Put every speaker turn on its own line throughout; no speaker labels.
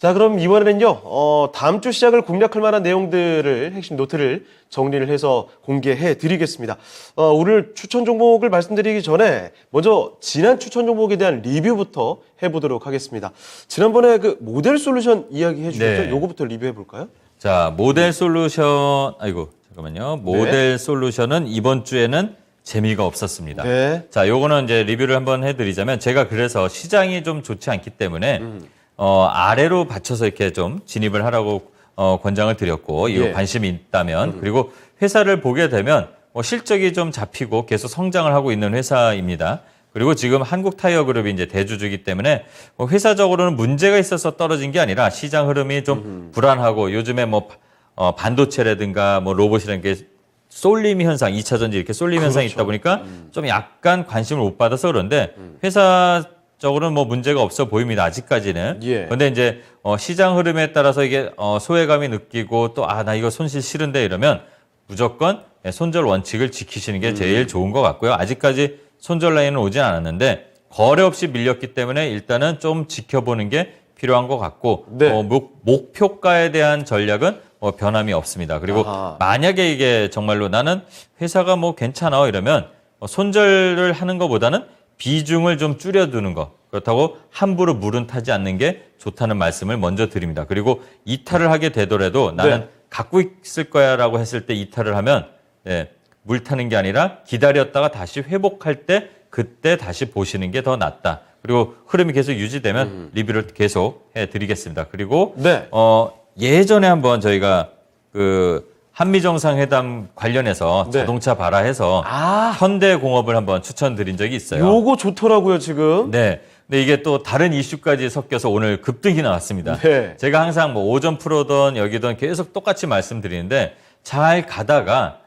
자, 그럼 이번에는요, 다음 주 시작을 공략할 만한 내용들을 핵심 노트를 정리를 해서 공개해 드리겠습니다. 오늘 추천 종목을 말씀드리기 전에 먼저 지난 추천 종목에 대한 리뷰부터 해보도록 하겠습니다. 지난번에 그 모델 솔루션 이야기 해주셨죠?
네.
요거부터 리뷰해 볼까요?
자, 모델 솔루션, 잠깐만요. 모델 솔루션은 이번 주에는 재미가 없었습니다.
네.
자, 요거는 이제 리뷰를 한번 해드리자면 제가 그래서 시장이 좀 좋지 않기 때문에 아래로 받쳐서 이렇게 좀 진입을 하라고 권장을 드렸고, 이거
예.
관심이 있다면, 그리고 회사를 보게 되면 실적이 좀 잡히고 계속 성장을 하고 있는 회사입니다. 그리고 지금 한국타이어그룹이 이제 대주주이기 때문에 회사적으로는 문제가 있어서 떨어진 게 아니라 시장 흐름이 좀 불안하고 요즘에 반도체라든가 로봇이라는 게 쏠림 현상, 2차 전지 이렇게 쏠림 현상이 있다 보니까 좀 약간 관심을 못 받아서 그런데 회사적으로는 문제가 없어 보입니다. 아직까지는.
예.
그런데 이제 시장 흐름에 따라서 이게 소외감이 느끼고 또 나 이거 손실 싫은데 이러면 무조건 손절 원칙을 지키시는 게 제일 좋은 것 같고요. 아직까지 손절 라인은 오진 않았는데 거래 없이 밀렸기 때문에 일단은 좀 지켜보는 게 필요한 것 같고
네.
목표가에 대한 전략은 변함이 없습니다. 그리고
아하.
만약에 이게 정말로 나는 회사가 괜찮아 이러면 손절을 하는 것보다는 비중을 좀 줄여두는 거. 그렇다고 함부로 물은 타지 않는 게 좋다는 말씀을 먼저 드립니다. 그리고 이탈을 하게 되더라도 나는
네.
갖고 있을 거야라고 했을 때 이탈을 하면 물 타는 게 아니라 기다렸다가 다시 회복할 때 그때 다시 보시는 게 더 낫다. 그리고 흐름이 계속 유지되면 리뷰를 계속 해드리겠습니다. 그리고
네.
예전에 한번 저희가 그 한미정상회담 관련해서
네.
자동차 발화해서 현대공업을 한번 추천드린 적이 있어요.
요거 좋더라고요, 지금.
네. 근데 이게 또 다른 이슈까지 섞여서 오늘 급등이 나왔습니다.
네.
제가 항상 오전 프로든 여기든 계속 똑같이 말씀드리는데 잘 가다가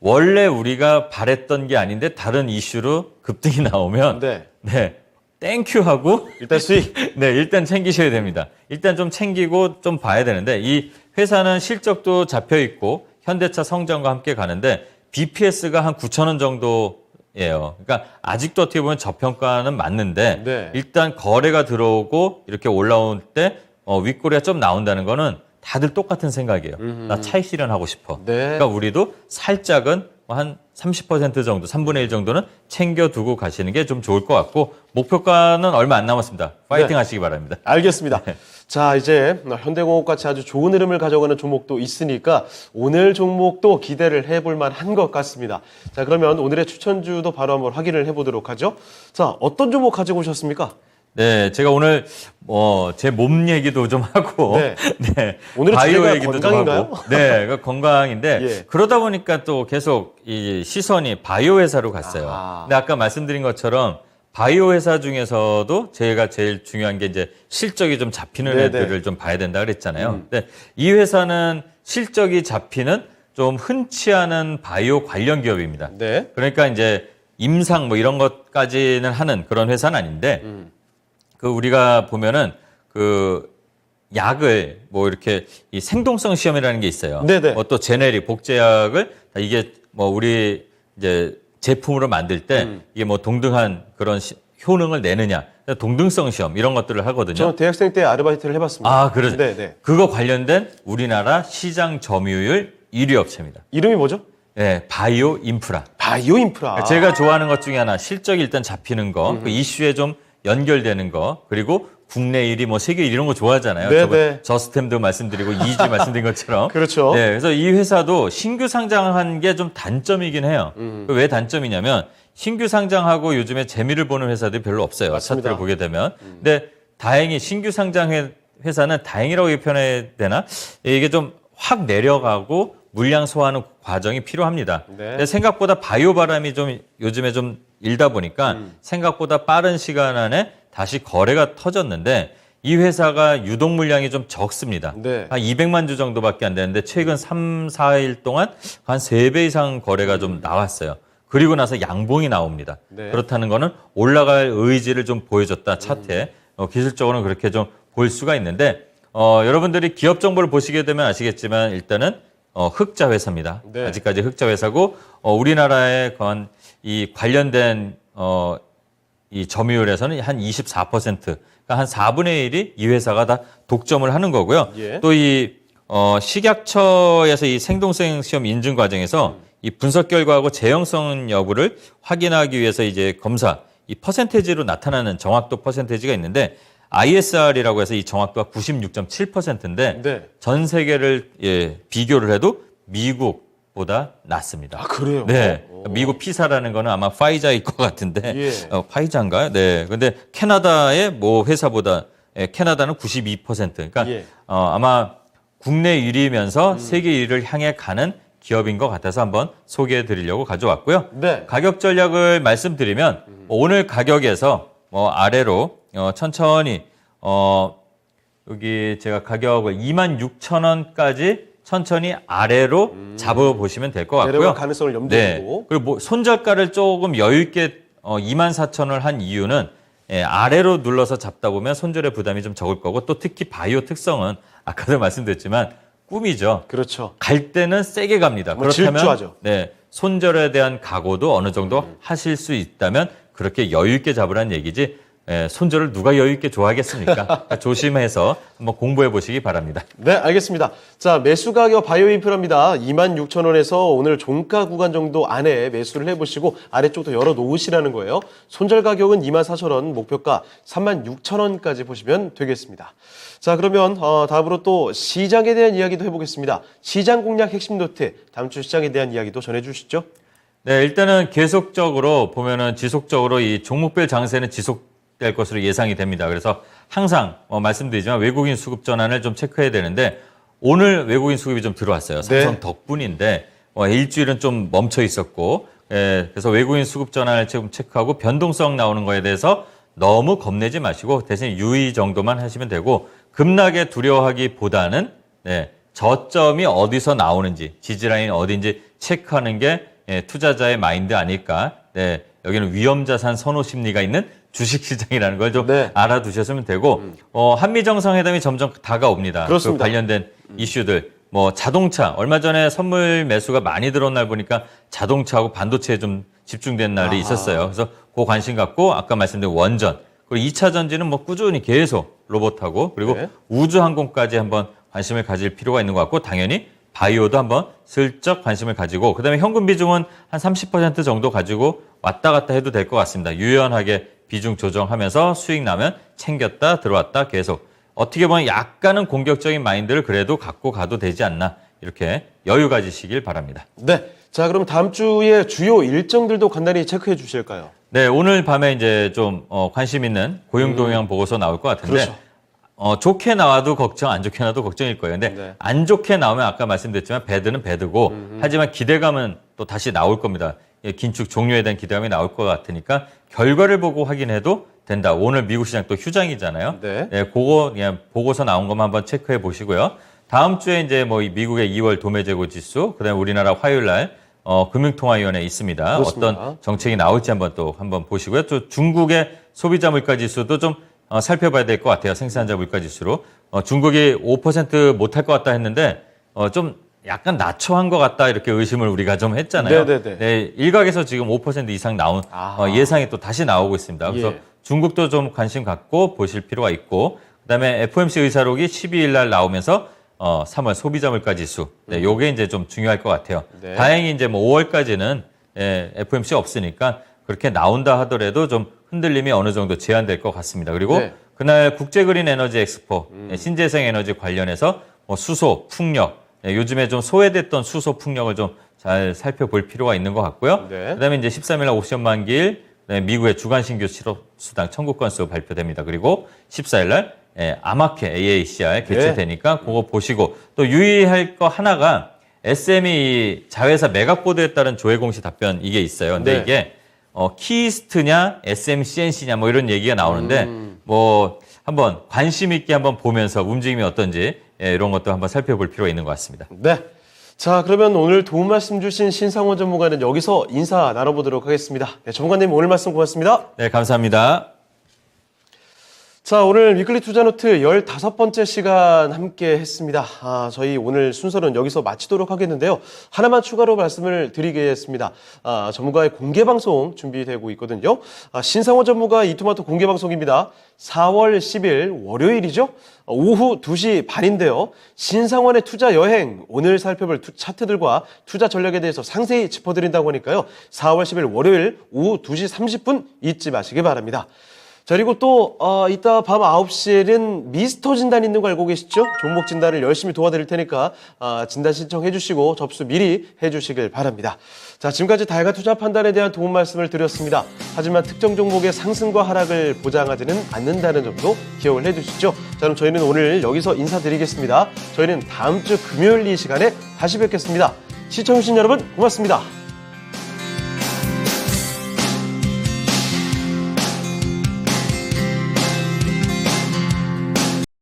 원래 우리가 바랬던 게 아닌데 다른 이슈로 급등이 나오면
네.
땡큐 하고
일단 수익.
네, 일단 챙기셔야 됩니다. 일단 좀 챙기고 좀 봐야 되는데 이 회사는 실적도 잡혀 있고 현대차 성장과 함께 가는데 BPS가 한 9,000원 정도예요. 그러니까 아직도 어떻게 보면 저평가는 맞는데
네.
일단 거래가 들어오고 이렇게 올라올 때 윗꼬리가 좀 나온다는 거는 다들 똑같은 생각이에요. 나 차익 실현하고 싶어.
네.
그러니까 우리도 살짝은 한 30% 정도, 3분의 1 정도는 챙겨두고 가시는 게 좀 좋을 것 같고 목표가는 얼마 안 남았습니다. 파이팅
네.
하시기 바랍니다.
알겠습니다. 자, 이제 현대공업 같이 아주 좋은 흐름을 가져가는 종목도 있으니까 오늘 종목도 기대를 해볼 만한 것 같습니다. 자, 그러면 오늘의 추천주도 바로 한번 확인을 해보도록 하죠. 자, 어떤 종목 가지고 오셨습니까?
네, 제가 오늘 제 몸 얘기도 좀 하고,
네.
네,
오늘은
바이오
주제가
얘기도
건강인가요?
좀 하고, 네, 건강인데
예.
그러다 보니까 또 계속 이 시선이 바이오 회사로 갔어요. 근데 아까 말씀드린 것처럼 바이오 회사 중에서도 제가 제일 중요한 게 이제 실적이 좀 잡히는
네네.
애들을 좀 봐야 된다 그랬잖아요. 근데 이 회사는 실적이 잡히는 좀 흔치 않은 바이오 관련 기업입니다.
네.
그러니까 이제 임상 이런 것까지는 하는 그런 회사는 아닌데. 그 우리가 보면은 그 약을 이렇게 이 생동성 시험이라는 게 있어요.
네네.
또 제네릭 복제약을 이게 우리 이제 제품으로 만들 때 이게 동등한 그런 효능을 내느냐, 동등성 시험 이런 것들을 하거든요.
저는 대학생 때 아르바이트를 해봤습니다.
아, 그러죠.
네.
그거 관련된 우리나라 시장 점유율 1위 업체입니다.
이름이 뭐죠?
네, 바이오 인프라.
바이오 인프라.
제가 좋아하는 것 중에 하나 실적이 일단 잡히는 거, 그 이슈에 좀 연결되는 거, 그리고 국내 1위, 세계 1위 이런 거 좋아하잖아요.
네네.
저스템도 말씀드리고 이지 말씀드린 것처럼.
그렇죠.
네, 그래서 이 회사도 신규 상장한 게 좀 단점이긴 해요. 왜 단점이냐면 신규 상장하고 요즘에 재미를 보는 회사들이 별로 없어요.
맞습니다.
차트를 보게 되면. 근데 다행히 신규 상장 회사는 다행이라고 표현해야 되나? 이게 좀 확 내려가고 물량 소화하는 과정이 필요합니다.
네.
근데 생각보다 바이오 바람이 좀 요즘에 좀 일다 보니까 생각보다 빠른 시간 안에 다시 거래가 터졌는데 이 회사가 유동 물량이 좀 적습니다.
네.
한 200만 주 정도밖에 안 되는데 최근 3, 4일 동안 한 3배 이상 거래가 좀 나왔어요. 그리고 나서 양봉이 나옵니다.
네.
그렇다는 거는 올라갈 의지를 좀 보여줬다 차트에. 기술적으로는 그렇게 좀 볼 수가 있는데 여러분들이 기업 정보를 보시게 되면 아시겠지만 일단은 흑자 회사입니다.
네.
아직까지 흑자 회사고 우리나라의 이 관련된 이 점유율에서는 한 24%. 그러니까 한 4분의 1이 이 회사가 다 독점을 하는 거고요.
예.
또 이 식약처에서 이 생동성 시험 인증 과정에서 이 분석 결과하고 제형성 여부를 확인하기 위해서 이제 검사, 이 퍼센테이지로 나타나는 정확도 퍼센테이지가 있는데 ISR이라고 해서 이 정확도가 96.7%인데
네.
전 세계를 비교를 해도 미국보다 낮습니다.
아, 그래요?
네.
오.
미국 피사라는 거는 아마 파이자일 것 같은데
예.
파이자인가요? 네. 근데 캐나다의 뭐 회사보다 캐나다는 92%. 그러니까
예.
아마 국내 1위면서 세계 1위를 향해 가는 기업인 것 같아서 한번 소개해 드리려고 가져왔고요.
네.
가격 전략을 말씀드리면 오늘 가격에서 아래로 천천히 여기 제가 가격을 26,000원까지 천천히 아래로 잡아보시면 될 것 같고요.
내려갈 가능성을 염두에
네.
두고.
그리고 뭐 손절가를 조금 여유 있게 24,000원을 한 이유는 아래로 눌러서 잡다 보면 손절의 부담이 좀 적을 거고 또 특히 바이오 특성은 아까도 말씀드렸지만 꿈이죠.
그렇죠.
갈 때는 세게 갑니다.
뭐
그렇다면
질주하죠.
네, 손절에 대한 각오도 어느 정도 하실 수 있다면 그렇게 여유 있게 잡으라는 얘기지. 손절을 누가 여유 있게 좋아하겠습니까? 그러니까 조심해서 한번 공부해 보시기 바랍니다.
네, 알겠습니다. 자, 매수 가격 바이오인프라입니다. 26,000원에서 오늘 종가 구간 정도 안에 매수를 해보시고 아래쪽도 열어 놓으시라는 거예요. 손절 가격은 24,000원, 목표가 36,000원까지 보시면 되겠습니다. 자, 그러면 다음으로 또 시장에 대한 이야기도 해보겠습니다. 시장 공략 핵심 노트, 다음 주 시장에 대한 이야기도 전해주시죠.
네, 일단은 계속적으로 보면은 지속적으로 이 종목별 장세는 지속될 것으로 예상이 됩니다. 그래서 항상 말씀드리지만 외국인 수급 전환을 좀 체크해야 되는데 오늘 외국인 수급이 좀 들어왔어요. 삼성
네.
덕분인데 일주일은 좀 멈춰 있었고 그래서 외국인 수급 전환을 좀 체크하고 변동성 나오는 거에 대해서 너무 겁내지 마시고 대신 유의 정도만 하시면 되고 급락에 두려워하기보다는 저점이 어디서 나오는지 지지라인이 어딘지 체크하는 게 투자자의 마인드 아닐까. 네, 여기는 위험자산 선호 심리가 있는 주식시장이라는 걸 좀
네.
알아두셨으면 되고 한미 정상회담이 점점 다가옵니다.
그렇습니다.
그 관련된 이슈들 뭐 자동차 얼마 전에 선물 매수가 많이 들어온 날 보니까 자동차하고 반도체에 좀 집중된 날이 있었어요. 그래서 그 관심 갖고 아까 말씀드린 원전 그리고 2차 전지는 뭐 꾸준히 계속 로봇하고 그리고
네.
우주항공까지 한번 관심을 가질 필요가 있는 것 같고 당연히 바이오도 한번 슬쩍 관심을 가지고 그다음에 현금 비중은 한 30% 정도 가지고 왔다 갔다 해도 될 것 같습니다. 유연하게 비중 조정하면서 수익 나면 챙겼다 들어왔다 계속 어떻게 보면 약간은 공격적인 마인드를 그래도 갖고 가도 되지 않나 이렇게 여유 가지시길 바랍니다.
네. 자, 그럼 다음 주에 주요 일정들도 간단히 체크해 주실까요?
네, 오늘 밤에 이제 좀 관심 있는 고용 동향 보고서 나올 것 같은데
그렇죠.
좋게 나와도 걱정, 안 좋게 나와도 걱정일 거예요. 근데
네.
안 좋게 나오면 아까 말씀드렸지만 배드는 배드고 하지만 기대감은 또 다시 나올 겁니다. 긴축 종료에 대한 기대감이 나올 것 같으니까 결과를 보고 확인해도 된다. 오늘 미국 시장 또 휴장이잖아요.
네.
그거 그냥 보고서 나온 것만 한번 체크해 보시고요. 다음 주에 이제 뭐 이 미국의 2월 도매재고 지수, 그다음에 우리나라 화요일 날 금융통화위원회 있습니다.
그렇습니다.
어떤 정책이 나올지 한번 보시고요. 또 중국의 소비자 물가 지수도 좀 살펴봐야 될 것 같아요. 생산자 물가 지수로. 중국이 5% 못할 것 같다 했는데 좀 약간 낮춰한 것 같다 이렇게 의심을 우리가 좀 했잖아요.
네네네.
네, 일각에서 지금 5% 이상 나온 예상이 또 다시 나오고 있습니다. 그래서
예.
중국도 좀 관심 갖고 보실 필요가 있고 그다음에 FOMC 의사록이 12일 날 나오면서 3월 소비자 물가 지수. 네, 요게 이제 좀 중요할 것 같아요.
네.
다행히 이제 뭐 5월까지는 FOMC 없으니까 그렇게 나온다 하더라도 좀 흔들림이 어느 정도 제한될 것 같습니다. 그리고
네.
그날 국제 그린 에너지 엑스포 신재생 에너지 관련해서 뭐 수소, 풍력 요즘에 좀 소외됐던 수소, 풍력을 좀 잘 살펴볼 필요가 있는 것 같고요.
네.
그다음에 이제 13일 날 옵션 만기일 미국의 주간 신규 실업 수당 청구 건수 발표됩니다. 그리고 14일 날 아마케 AACR 개최되니까 그거 보시고 또 유의할 거 하나가 SME 자회사 매각 보도에 따른 조회 공시 답변 이게 있어요. 근데
네.
이게 키스트냐 SMCNC냐 뭐 이런 얘기가 나오는데 뭐 한번 관심 있게 한번 보면서 움직임이 어떤지 이런 것도 한번 살펴볼 필요가 있는 것 같습니다.
네. 자, 그러면 오늘 도움 말씀 주신 신상원 전문가는 여기서 인사 나눠보도록 하겠습니다. 네, 전문가님 오늘 말씀 고맙습니다.
네, 감사합니다.
자, 오늘 위클리 투자노트 15번째 시간 함께 했습니다. 저희 오늘 순서는 여기서 마치도록 하겠는데요. 하나만 추가로 말씀을 드리겠습니다. 전문가의 공개방송 준비되고 있거든요. 신상호 전문가 이토마토 공개방송입니다. 4월 10일 월요일이죠. 오후 2시 반인데요. 신상원의 투자 여행, 오늘 살펴볼 차트들과 투자 전략에 대해서 상세히 짚어드린다고 하니까요. 4월 10일 월요일 오후 2시 30분 잊지 마시기 바랍니다. 자, 그리고 또 이따 밤 9시에는 미스터 진단 있는 거 알고 계시죠? 종목 진단을 열심히 도와드릴 테니까 진단 신청해 주시고 접수 미리 해 주시길 바랍니다. 자, 지금까지 다양한 투자 판단에 대한 도움 말씀을 드렸습니다. 하지만 특정 종목의 상승과 하락을 보장하지는 않는다는 점도 기억을 해 주시죠. 자, 그럼 저희는 오늘 여기서 인사드리겠습니다. 저희는 다음 주 금요일 이 시간에 다시 뵙겠습니다. 시청해주신 여러분 고맙습니다.